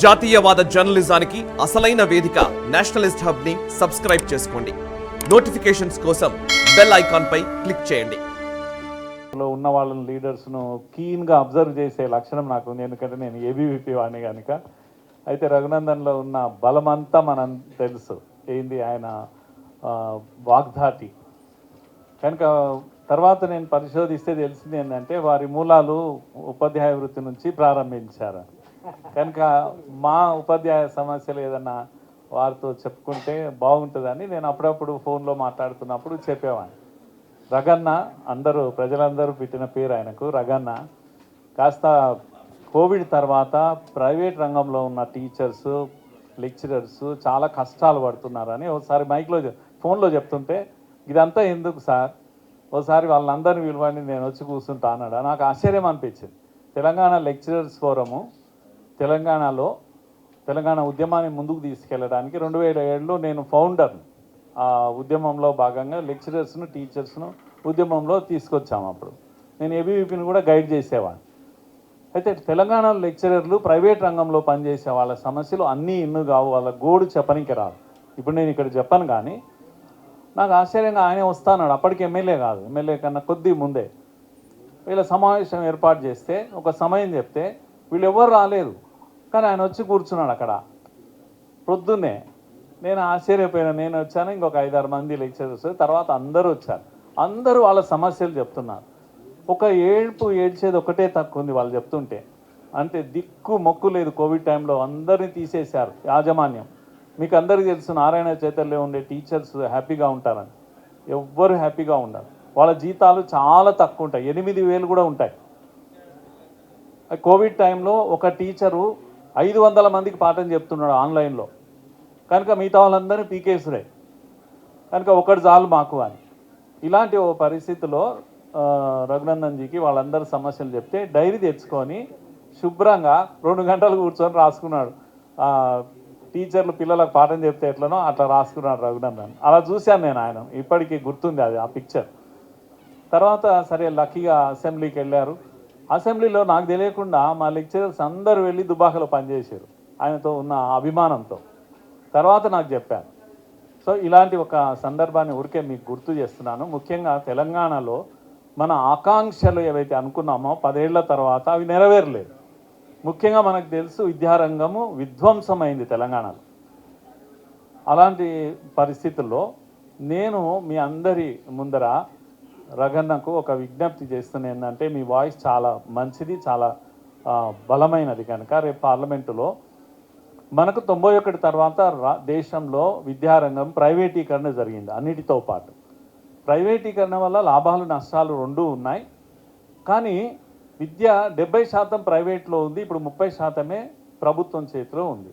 జాతీయవాద జర్నలిజానికి అసలైన వేదిక నేషనలిస్ట్ హబ్ ని సబ్స్క్రైబ్ చేసుకోండి. నోటిఫికేషన్స్ కోసం బెల్ ఐకాన్ పై క్లిక్ చేయండి. ఉన్న వాళ్ళని లీడర్స్ను కీన్గా అబ్జర్వ్ చేసే లక్షణం నాకు ఉంది, ఎందుకంటే నేను ఏబీవీపీ వాడిని కనుక. అయితే రఘునందన్లో ఉన్న బలమంతా మనం తెలుసు, ఏంది ఆయన వాగ్ధాటి కనుక. తర్వాత నేను పరిశోధిస్తే తెలిసింది ఏంటంటే వారి మూలాలు ఉపాధ్యాయ వృత్తి నుంచి ప్రారంభించారు కనుక మా ఉపాధ్యాయ సమస్యలు ఏదన్నా వారితో చెప్పుకుంటే బాగుంటుందని నేను అప్పుడప్పుడు ఫోన్లో మాట్లాడుతున్నప్పుడు చెప్పేవాడిని. రగన్న అందరూ ప్రజలందరూ పెట్టిన పేరు ఆయనకు రగన్న. కాస్త కోవిడ్ తర్వాత ప్రైవేట్ రంగంలో ఉన్న టీచర్స్ లెక్చరర్స్ చాలా కష్టాలు పడుతున్నారని ఒకసారి మైక్లో ఫోన్లో చెప్తుంటే, ఇదంతా ఎందుకు సార్, ఒకసారి వాళ్ళందరినీ విలువని నేను వచ్చి కూర్చుంటా అన్నాడు. నాకు ఆశ్చర్యం అనిపించింది. తెలంగాణ లెక్చరర్స్ ఫోరము తెలంగాణలో తెలంగాణ ఉద్యమాన్ని ముందుకు తీసుకెళ్ళడానికి 2007లో నేను ఫౌండర్ని. ఆ ఉద్యమంలో భాగంగా లెక్చరర్స్ను టీచర్స్ను ఉద్యమంలో తీసుకొచ్చాము. అప్పుడు నేను ఏబీవీపీని కూడా గైడ్ చేసేవాడిని. అయితే తెలంగాణ లెక్చరర్లు ప్రైవేట్ రంగంలో పనిచేసే వాళ్ళ సమస్యలు అన్నీ ఇన్ను కావు, వాళ్ళ గోడు చెప్పనికి రాదు. ఇప్పుడు నేను ఇక్కడ చెప్పను, కానీ నాకు ఆశ్చర్యంగా ఆయన వస్తాన్నాడు. అప్పటికి ఎమ్మెల్యే కాదు, ఎమ్మెల్యే కన్నా కొద్ది ముందే వీళ్ళ సమావేశం ఏర్పాటు చేస్తే ఒక సమయం చెప్తే వీళ్ళు ఎవరు రాలేదు, కానీ ఆయన వచ్చి కూర్చున్నాడు అక్కడ పొద్దున్నే. నేను ఆశ్చర్యపోయినా. నేను వచ్చాను, ఇంకొక 5-6 మంది లెక్చరర్స్, తర్వాత అందరూ వచ్చారు. అందరూ వాళ్ళ సమస్యలు చెప్తున్నారు. ఒక ఏడ్చేది ఒకటే తక్కువ ఉంది వాళ్ళు చెప్తుంటే. అంటే దిక్కు మొక్కు లేదు. కోవిడ్ టైంలో అందరినీ తీసేశారు యాజమాన్యం. మీకు అందరికీ తెలుసు, నారాయణ చైతన్యలో ఉండే టీచర్స్ హ్యాపీగా ఉంటారని. ఎవ్వరు హ్యాపీగా ఉండరు. వాళ్ళ జీతాలు చాలా తక్కువ ఉంటాయి, 8,000 కూడా ఉంటాయి. కోవిడ్ టైంలో ఒక టీచరు 500 మందికి పాఠం చెప్తున్నాడు ఆన్లైన్లో, కనుక మిగతా వాళ్ళందరినీ పీకేసుడే, కనుక ఒకటి చాలు మాకు అని. ఇలాంటి ఓ పరిస్థితిలో రఘునందన్జీకి వాళ్ళందరూ సమస్యలు చెప్తే డైరీ తెచ్చుకొని శుభ్రంగా 2 గంటలు కూర్చొని రాసుకున్నాడు. టీచర్లు పిల్లలకు పాఠం చెప్తే ఎట్లనో అట్లా రాసుకున్నాడు రఘునందన్. అలా చూశాను నేను ఆయన, ఇప్పటికీ గుర్తుంది అది ఆ పిక్చర్. తర్వాత సరే లక్కీగా అసెంబ్లీకి వెళ్ళారు. అసెంబ్లీలో నాకు తెలియకుండా మా లెక్చరర్స్ అందరూ వెళ్ళి దుబాకలో పనిచేశారు ఆయనతో ఉన్న అభిమానంతో. తర్వాత నాకు చెప్పాను. సో ఇలాంటి ఒక సందర్భాన్ని ఊరికే మీకు గుర్తు చేస్తున్నాను. ముఖ్యంగా తెలంగాణలో మన ఆకాంక్షలు ఏవైతే అనుకున్నామో 10 ఏళ్ల తర్వాత అవి నెరవేరలేదు. ముఖ్యంగా మనకు తెలుసు, విద్యారంగము విధ్వంసమైంది తెలంగాణలో. అలాంటి పరిస్థితుల్లో నేను మీ అందరి ముందర రఘన్నకు ఒక విజ్ఞప్తి చేస్తున్నా. ఏంటంటే మీ వాయిస్ చాలా మంచిది, చాలా బలమైనది కనుక రేపు పార్లమెంటులో మనకు 91 తర్వాత దేశంలో విద్యారంగం ప్రైవేటీకరణ జరిగింది. అన్నిటితో పాటు ప్రైవేటీకరణ వల్ల లాభాలు నష్టాలు రెండూ ఉన్నాయి. కానీ విద్య 70% ప్రైవేట్లో ఉంది, ఇప్పుడు 30% ప్రభుత్వం చేతిలో ఉంది.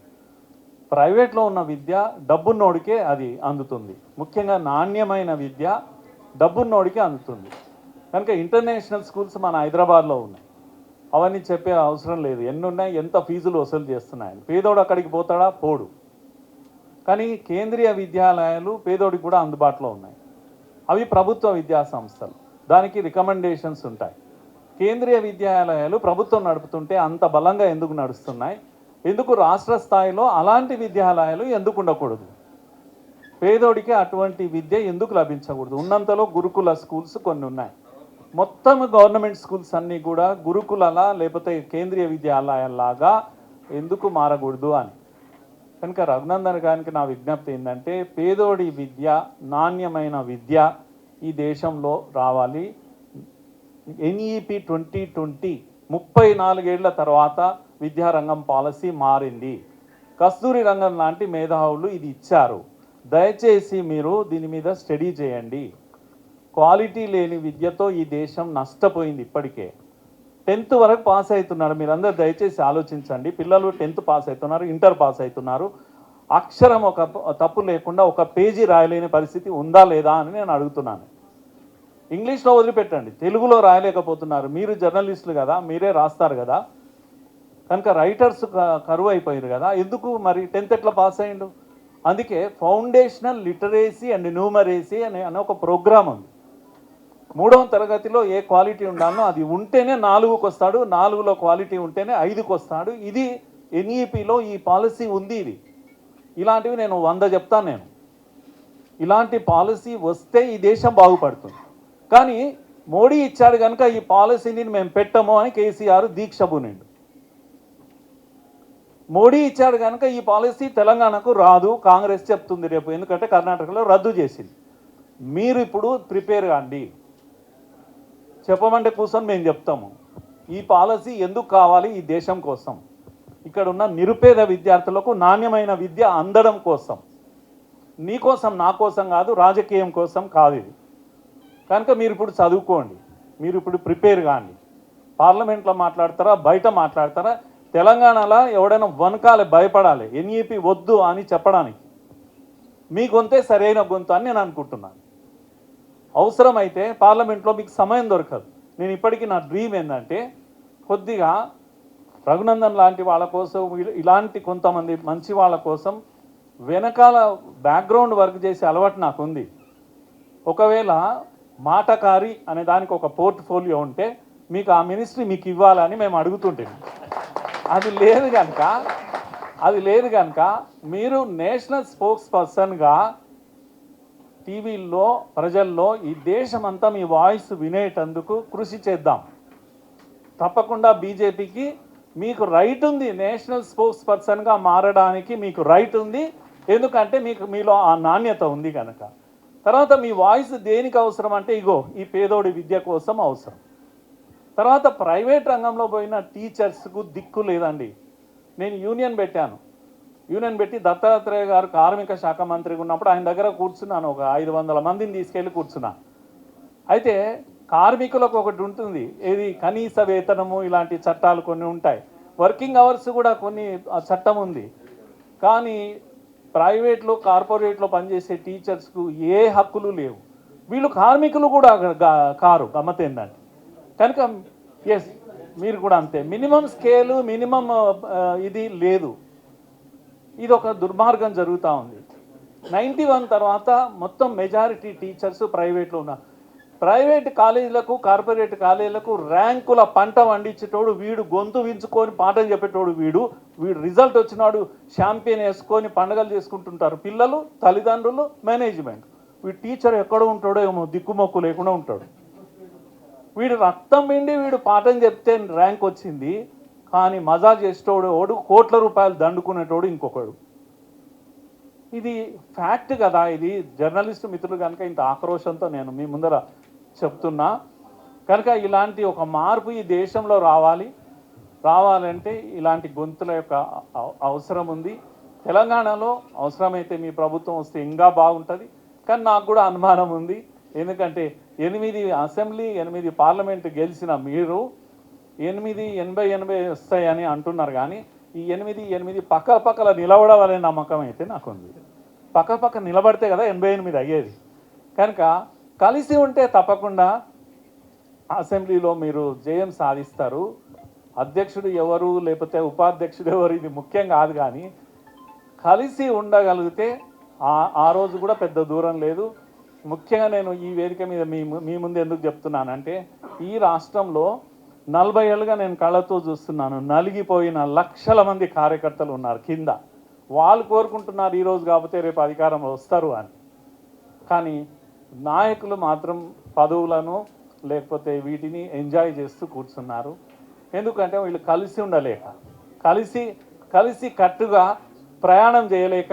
ప్రైవేట్లో ఉన్న విద్య డబ్బున్నోడికే అది అందుతుంది. ముఖ్యంగా నాణ్యమైన విద్య డబ్బున్నోడికే అందుతుంది. కనుక ఇంటర్నేషనల్ స్కూల్స్ మన హైదరాబాద్లో ఉన్నాయి. అవన్నీ చెప్పే అవసరం లేదు. ఎన్ని ఉన్నాయి, ఎంత ఫీజులు వసూలు చేస్తున్నాయని. పేదోడు అక్కడికి పోతాడా? పోడు. కానీ కేంద్రీయ విద్యాలయాలు పేదోడికి కూడా అందుబాటులో ఉన్నాయి. అవి ప్రభుత్వ విద్యా సంస్థలు, దానికి రికమెండేషన్స్ ఉంటాయి. కేంద్రీయ విద్యాలయాలు ప్రభుత్వం నడుపుతుంటే అంత బలంగా ఎందుకు నడుస్తున్నాయి? ఎందుకు రాష్ట్ర స్థాయిలో అలాంటి విద్యాలయాలు ఎందుకు ఉండకూడదు? పేదోడికి అటువంటి విద్య ఎందుకు లభించకూడదు? ఉన్నంతలో గురుకుల స్కూల్స్ కొన్ని ఉన్నాయి. మొత్తం గవర్నమెంట్ స్కూల్స్ అన్నీ కూడా గురుకులలా లేకపోతే కేంద్రీయ విద్యాలయాల్లాగా ఎందుకు మారకూడదు అని. కనుక రఘునందన్ గారికి నా విజ్ఞప్తి ఏంటంటే, పేదోడి విద్య, నాణ్యమైన విద్య ఈ దేశంలో రావాలి. ఎన్ఈపి 2020 34 ఏళ్ల తర్వాత విద్యారంగం పాలసీ మారింది. కస్తూరి రంగం లాంటి మేధావులు ఇది ఇచ్చారు. దయచేసి మీరు దీని మీద స్టడీ చేయండి. క్వాలిటీ లేని విద్యతో ఈ దేశం నష్టపోయింది. ఇప్పటికే 10th వరకు పాస్ అవుతున్నారు. మీరందరూ దయచేసి ఆలోచించండి. పిల్లలు 10th పాస్ అవుతున్నారు, ఇంటర్ పాస్ అవుతున్నారు. అక్షరం ఒక తప్పు లేకుండా ఒక పేజీ రాయలేని పరిస్థితి ఉందా లేదా అని నేను అడుగుతున్నాను. ఇంగ్లీష్లో వదిలిపెట్టండి, తెలుగులో రాయలేకపోతున్నారు. మీరు జర్నలిస్టులు కదా, మీరే రాస్తారు కదా, కనుక రైటర్స్ కరువు అయిపోయారు కదా. ఎందుకు మరి 10th ఎట్లా పాస్ అయ్యిండు? అందుకే ఫౌండేషనల్ లిటరేసీ అండ్ న్యూమరేసీ అనే ఒక ప్రోగ్రామ్ ఉంది. 3వ తరగతిలో ఏ క్వాలిటీ ఉండాలో అది ఉంటేనే 4కి వస్తాడు, 4లో క్వాలిటీ ఉంటేనే 5కి వస్తాడు. ఇది ఎన్ఈపిలో ఈ పాలసీ ఉంది. ఇలాంటివి నేను 100 చెప్తాను. నేను ఇలాంటి పాలసీ వస్తే ఈ దేశం బాగుపడుతుంది. కానీ మోడీ ఇచ్చాడు కనుక ఈ పాలసీని మేము పెట్టము అని కేసీఆర్ దీక్ష పూనిండు. మోడీ ఇచ్చాడు కనుక ఈ పాలసీ తెలంగాణకు రాదు, కాంగ్రెస్ చెప్తుంది రేపు, ఎందుకంటే కర్ణాటకలో రద్దు చేసింది. మీరు ఇప్పుడు ప్రిపేర్ కాండి, చెప్పమంటే కూర్చొని మేము చెప్తాము ఈ పాలసీ ఎందుకు కావాలి. ఈ దేశం కోసం, ఇక్కడ ఉన్న నిరుపేద విద్యార్థులకు నాణ్యమైన విద్య అందడం కోసం, నీ కోసం నా కోసం కాదు, రాజకీయం కోసం కాదు ఇది. కనుక మీరు ఇప్పుడు చదువుకోండి, మీరు ఇప్పుడు ప్రిపేర్ కాండి. పార్లమెంట్లో మాట్లాడతారా, బయట మాట్లాడతారా, తెలంగాణలో ఎవడైనా వనకాలి, భయపడాలి, ఎన్ఈపి వద్దు అని చెప్పడానికి. మీ గొంతే సరైన గొంతు అని నేను అనుకుంటున్నాను. అవసరమైతే పార్లమెంట్లో మీకు సమయం దొరకదు. నేను ఇప్పటికీ నా డ్రీమ్ ఏంటంటే కొద్దిగా రఘునందన్ లాంటి వాళ్ళ కోసం, ఇలాంటి కొంతమంది మంచి వాళ్ళ కోసం వెనకాల బ్యాక్గ్రౌండ్ వర్క్ చేసే అలవాటు నాకు ఉంది. ఒకవేళ మాటకారి అనే దానికి ఒక పోర్ట్ఫోలియో ఉంటే మీకు ఆ మినిస్ట్రీ మీకు ఇవ్వాలని మేము అడుగుతుంటాం. అది లేదు కనుక మీరు నేషనల్ స్పోక్స్ పర్సన్గా టీవీల్లో ప్రజల్లో ఈ దేశమంతా మీ వాయిస్ వినేటందుకు కృషి చేద్దాం. తప్పకుండా బీజేపీకి మీకు రైట్ ఉంది, నేషనల్ స్పోక్స్ పర్సన్గా మారడానికి మీకు రైట్ ఉంది. ఎందుకంటే మీలో ఆ నాణ్యత ఉంది కనుక. తర్వాత మీ వాయిస్ దేనికి అవసరం అంటే ఇగో ఈ పేదోడి విద్య కోసం అవసరం. తర్వాత ప్రైవేట్ రంగంలో పోయిన టీచర్స్కు దిక్కు లేదండి. నేను యూనియన్ పెట్టి దత్తాత్రేయ గారు కార్మిక శాఖ మంత్రిగా ఉన్నప్పుడు ఆయన దగ్గర కూర్చున్నాను. ఒక 500 మందిని తీసుకెళ్ళి కూర్చున్నాను. అయితే కార్మికులకు ఒకటి ఉంటుంది, ఏది కనీస వేతనము, ఇలాంటి చట్టాలు కొన్ని ఉంటాయి. వర్కింగ్ అవర్స్ కూడా కొన్ని చట్టం ఉంది. కానీ ప్రైవేట్లో కార్పొరేట్లో పనిచేసే టీచర్స్కు ఏ హక్కులు లేవు. వీళ్ళు కార్మికులు కూడా కారు. గమ్మత్ ఏంటంటే కనుక ఎస్ మీరు కూడా అంతే. మినిమం స్కేలు, మినిమం ఇది లేదు. ఇది ఒక దుర్మార్గం జరుగుతూ ఉంది. 91 తర్వాత మొత్తం మెజారిటీ టీచర్స్ ప్రైవేట్లో ఉన్నారు. ప్రైవేట్ కాలేజీలకు, కార్పొరేట్ కాలేజీలకు ర్యాంకుల పంట వండించేటోడు వీడు, గొంతు వించుకొని పాఠం చెప్పేటోడు వీడు రిజల్ట్ వచ్చినాడు షాంపియన్ వేసుకొని పండుగలు చేసుకుంటుంటారు పిల్లలు, తల్లిదండ్రులు, మేనేజ్మెంట్. వీడు టీచర్ ఎక్కడ ఉంటాడో ఏమో దిక్కుమొక్కు లేకుండా ఉంటాడు. వీడు రక్తం పిండి వీడు పాఠం చెప్తే ర్యాంక్ వచ్చింది. కానీ మజా చేసేటోడు ఓడు, కోట్ల రూపాయలు దండుకునేటోడు ఇంకొకడు. ఇది ఫ్యాక్ట్ కదా. ఇది జర్నలిస్టు మిత్రులు కనుక ఇంత ఆక్రోషంతో నేను మీ ముందర చెప్తున్నా. కనుక ఇలాంటి ఒక మార్పు ఈ దేశంలో రావాలంటే ఇలాంటి గొంతుల యొక్క అవసరం ఉంది. తెలంగాణలో అవసరమైతే మీ ప్రభుత్వం వస్తే ఇంకా బాగుంటుంది. కానీ నాకు కూడా అనుమానం ఉంది. ఎందుకంటే 8 అసెంబ్లీ 8 పార్లమెంటు గెలిచిన మీరు 80 వస్తాయని అంటున్నారు. కానీ ఈ 8 పక్కల నిలబడవాలనే నమ్మకం అయితే నాకుంది. పక్క నిలబడితే కదా 88 అయ్యేది. కనుక కలిసి ఉంటే తప్పకుండా అసెంబ్లీలో మీరు జయం సాధిస్తారు. అధ్యక్షుడు ఎవరు లేకపోతే ఉపాధ్యక్షుడు ఎవరు ఇది ముఖ్యం కాదు. కానీ కలిసి ఉండగలిగితే ఆ రోజు కూడా పెద్ద దూరం లేదు. ముఖ్యంగా నేను ఈ వేదిక మీద మీ ముందు ఎందుకు చెప్తున్నానంటే ఈ రాష్ట్రంలో 40 ఏళ్ళుగా నేను కళ్ళతో చూస్తున్నాను. నలిగిపోయిన లక్షల మంది కార్యకర్తలు ఉన్నారు కింద. వాళ్ళు కోరుకుంటున్నారు ఈరోజు కాకపోతే రేపు అధికారంలో వస్తారు అని. కానీ నాయకులు మాత్రం పదవులను లేకపోతే వీటిని ఎంజాయ్ చేస్తూ కూర్చున్నారు. ఎందుకంటే వీళ్ళు కలిసి ఉండలేక, కలిసి కట్టుగా ప్రయాణం చేయలేక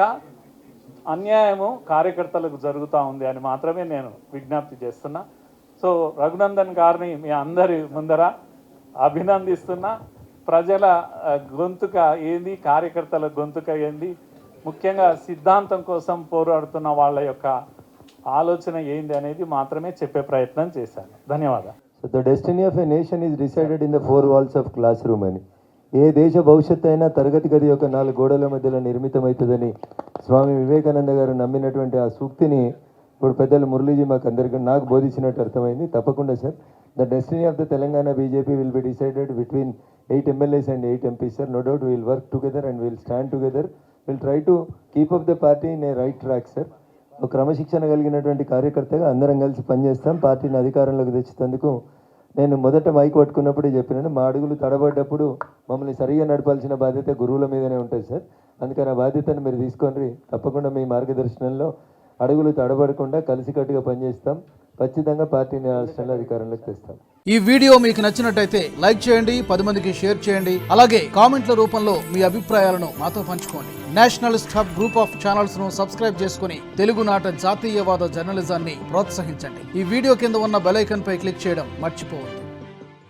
అన్యాయము కార్యకర్తలకు జరుగుతూ ఉంది అని మాత్రమే నేను విజ్ఞప్తి చేస్తున్నా. సో రఘునందన్ గారిని మీ అందరి ముందర అభినందిస్తున్నా. ప్రజల గొంతుక ఏంది, కార్యకర్తల గొంతుక ఏంది, ముఖ్యంగా సిద్ధాంతం కోసం పోరాడుతున్న వాళ్ళ యొక్క ఆలోచన ఏంది అనేది మాత్రమే చెప్పే ప్రయత్నం చేశాను. ధన్యవాదాలు. So the destiny of a nation is decided in the four walls of classroom అని. ఏ దేశ భవిష్యత్తు అయినా తరగతి గది యొక్క 4 గోడల మధ్యలో నిర్మితమవుతుందని స్వామి వివేకానంద గారు నమ్మినటువంటి ఆ సూక్తిని ఇప్పుడు పెద్దలు మురళీజీ మాకు అందరికీ నాకు బోధించినట్టు అర్థమైంది. తప్పకుండా sir, the destiny of the Telangana BJP will be decided between 8 MLAs and 8 MPs sir. No doubt will work together and will stand together. Will try to keep up the party in a right track sir. క్రమశిక్షణ కలిగినటువంటి కార్యకర్తగా అందరం కలిసి పనిచేస్తాం. పార్టీని అధికారంలోకి తెచ్చేందుకు నేను మొదట మైక్ పట్టుకున్నప్పుడే చెప్పినాను, మా అడుగులు తడబడ్డప్పుడు మమ్మల్ని సరిగా నడపాల్సిన బాధ్యత గురువుల మీదనే ఉంటుంది సార్. అందుకని ఆ బాధ్యతను మీరు తీసుకొని తప్పకుండా మీ మార్గదర్శనంలో అడుగులు తడబడకుండా కలిసికట్టుగా పనిచేస్తాం. ఖచ్చితంగా పార్టీని రాష్ట్రంలో అధికారంలోకి తెస్తాం. ఈ వీడియో మీకు నచ్చినట్టయితే లైక్ చేయండి, 10 మందికి షేర్ చేయండి. అలాగే కామెంట్ల రూపంలో మీ అభిప్రాయాలను మాతో పంచుకోండి. Nationalist hub group of channels ను సబ్స్క్రైబ్ చేసుకుని తెలుగునాట జాతీయవాద జర్నలిజాన్ని ప్రోత్సహించండి. ఈ వీడియో కింద ఉన్న బెల్ ఐకాన్ పై క్లిక్ చేయడం మర్చిపోవద్దు.